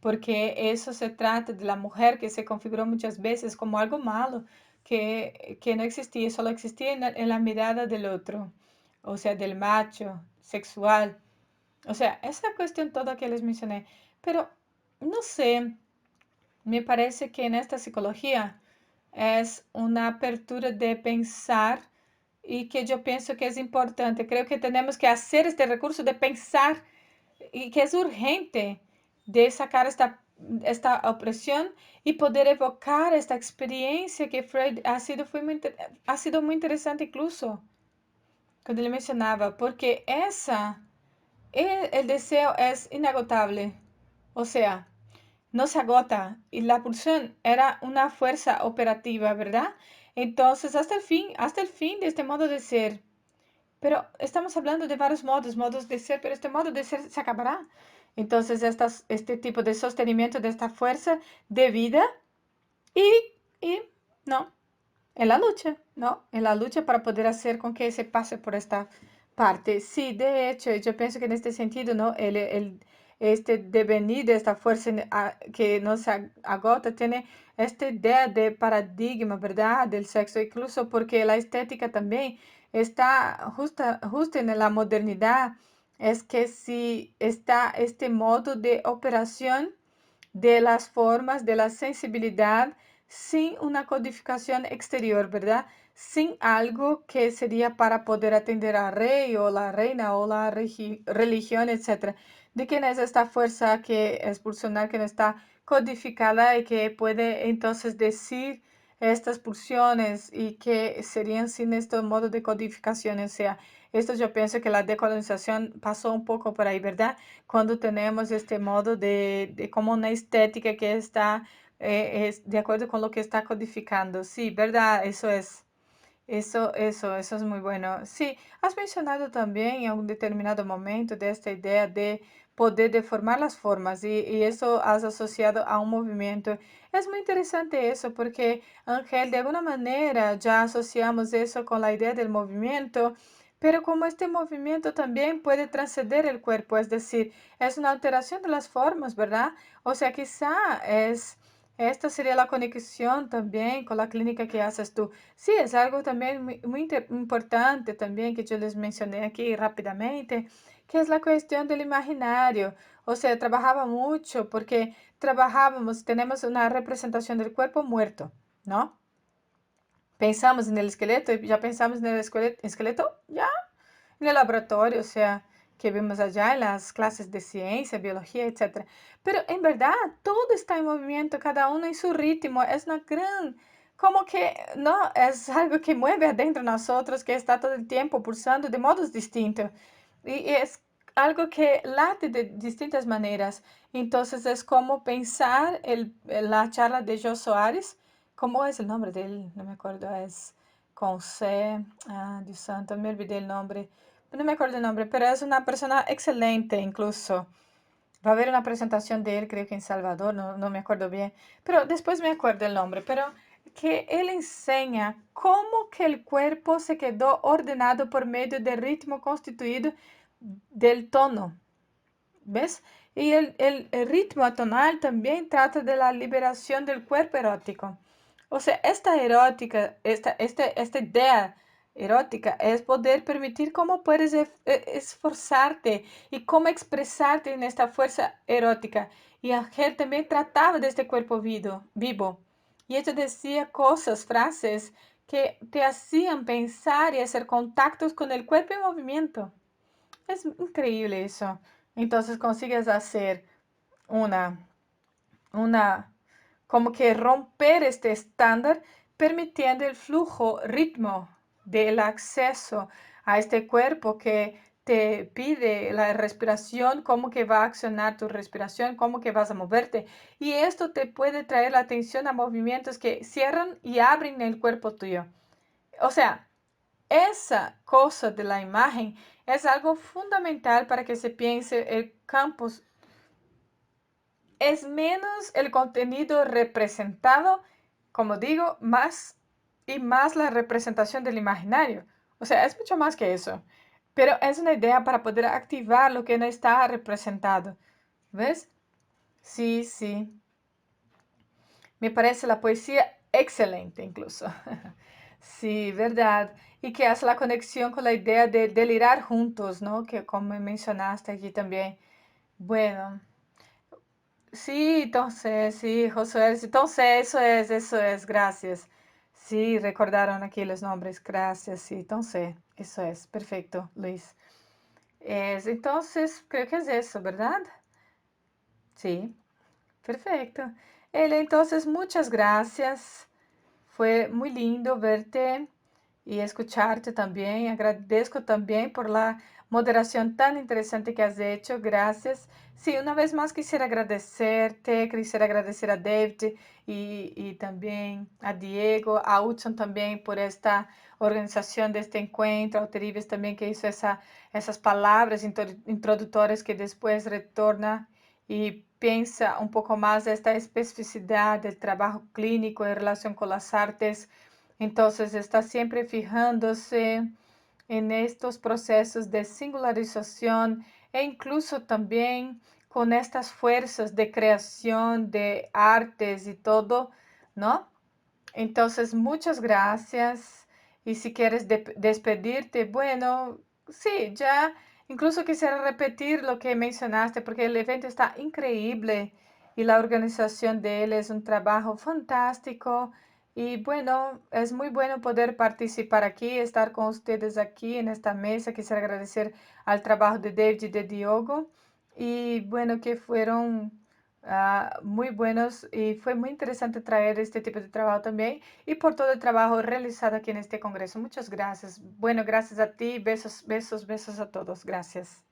porque eso se trata de la mujer que se configuró muchas veces como algo malo, que no existía, solo existía en la mirada del otro, o sea, del macho, sexual. O sea, esa cuestión toda que les mencioné. Pero, no sé, me parece que en esta psicología es una apertura de pensar y que yo pienso que es importante. Creo que tenemos que hacer este recurso de pensar y que es urgente de sacar esta opresión y poder evocar esta experiencia que Freud ha sido muy interesante incluso cuando le mencionaba, porque el deseo es inagotable, o sea, no se agota y la pulsión era una fuerza operativa, ¿verdad? Entonces, hasta el fin de este modo de ser. Pero estamos hablando de varios modos de ser, pero este modo de ser se acabará. Entonces, este tipo de sostenimiento de esta fuerza de vida y, y no, en la lucha, ¿no? En la lucha para poder hacer con que se pase por esta parte. Sí, de hecho, yo pienso que en este sentido, ¿no? Este devenir de esta fuerza que no se agota tiene esta idea de paradigma, ¿verdad? Del sexo, incluso porque la estética también está justo en la modernidad. Es que si está este modo de operación de las formas, de la sensibilidad, sin una codificación exterior, ¿verdad? Sin algo que sería para poder atender al rey o la reina o la religión, etcétera. ¿De quién es esta fuerza que es pulsional, que no está codificada y que puede entonces decir estas pulsiones y que serían sin este modo de codificación? O sea, esto yo pienso que la decolonización pasó un poco por ahí, ¿verdad? Cuando tenemos este modo de como una estética que está es de acuerdo con lo que está codificando. Sí, ¿verdad? Eso es. Eso es muy bueno. Sí, has mencionado también en un determinado momento de esta idea de poder deformar las formas y eso has asociado a un movimiento. Es muy interesante eso porque, Ángel, de alguna manera ya asociamos eso con la idea del movimiento, pero como este movimiento también puede trascender el cuerpo, es decir, es una alteración de las formas, ¿verdad? O sea, quizá esta sería la conexión también con la clínica que haces tú. Sí, es algo también importante también que yo les mencioné aquí rápidamente, que es la cuestión del imaginario. O sea, trabajaba mucho porque tenemos una representación del cuerpo muerto, ¿no? Pensamos en el esqueleto y ya pensamos en el esqueleto ya en el laboratorio, o sea, que vemos allá en las clases de ciencia, biología, etcétera. Pero en verdad, todo está en movimiento, cada uno en su ritmo. Es una gran, como que, no, es algo que mueve adentro de nosotros, que está todo el tiempo pulsando de modos distintos. Y es algo que late de distintas maneras. Entonces es como pensar la charla de Joe Soares. ¿Cómo es el nombre de él? No me acuerdo, es con C. Ah, Dios santo, me olvidé el nombre. No me acuerdo el nombre, pero es una persona excelente incluso. Va a haber una presentación de él, creo que en Salvador, no me acuerdo bien, pero después me acuerdo el nombre, pero que él enseña cómo que el cuerpo se quedó ordenado por medio del ritmo constituido del tono, ¿ves? Y el ritmo atonal también trata de la liberación del cuerpo erótico. O sea, esta idea erótica es poder permitir cómo puedes esforzarte y cómo expresarte en esta fuerza erótica. Y Ángel también trataba de este cuerpo vivo. Y ella decía cosas, frases que te hacían pensar y hacer contactos con el cuerpo en movimiento. Es increíble eso. Entonces consigues hacer una, una, como que romper este estándar, permitiendo el flujo, ritmo del acceso a este cuerpo que te pide la respiración, cómo que va a accionar tu respiración, cómo que vas a moverte. Y esto te puede traer la atención a movimientos que cierran y abren el cuerpo tuyo. O sea, esa cosa de la imagen es algo fundamental para que se piense el campus. Es menos el contenido representado, como digo, más y más la representación del imaginario. O sea, es mucho más que eso. Pero es una idea para poder activar lo que no está representado. ¿Ves? Sí, sí. Me parece la poesía excelente incluso. Sí, verdad. Y que hace la conexión con la idea de delirar juntos, ¿no? Que como mencionaste aquí también. Bueno, sí, entonces, sí, Josué, entonces eso es, gracias. Sí, recordaron aquí los nombres, gracias, sí, entonces, eso es, perfecto, Luis. Entonces, creo que es eso, ¿verdad? Sí, perfecto. Entonces, muchas gracias. Fue muy lindo verte y escucharte también. Agradezco también por la moderación tan interesante que has hecho. Gracias. Sí, una vez más quisiera agradecerte, quisiera agradecer a David y también a Diego, a Hudson también por esta organización de este encuentro, a Teribes también que hizo esas palabras introductorias que después retorna y piensa un poco más de esta especificidad del trabajo clínico en relación con las artes. Entonces está siempre fijándose en estos procesos de singularización e incluso también con estas fuerzas de creación de artes y todo, ¿no? Entonces, muchas gracias. Y si quieres despedirte, bueno, sí, ya incluso quisiera repetir lo que mencionaste, porque el evento está increíble y la organización de él es un trabajo fantástico. Y bueno, es muy bueno poder participar aquí, estar con ustedes aquí en esta mesa. Quisiera agradecer al trabajo de David y de Diogo. Y bueno, que fueron muy buenos y fue muy interesante traer este tipo de trabajo también y por todo el trabajo realizado aquí en este congreso. Muchas gracias. Bueno, gracias a ti. Besos, besos, besos a todos. Gracias.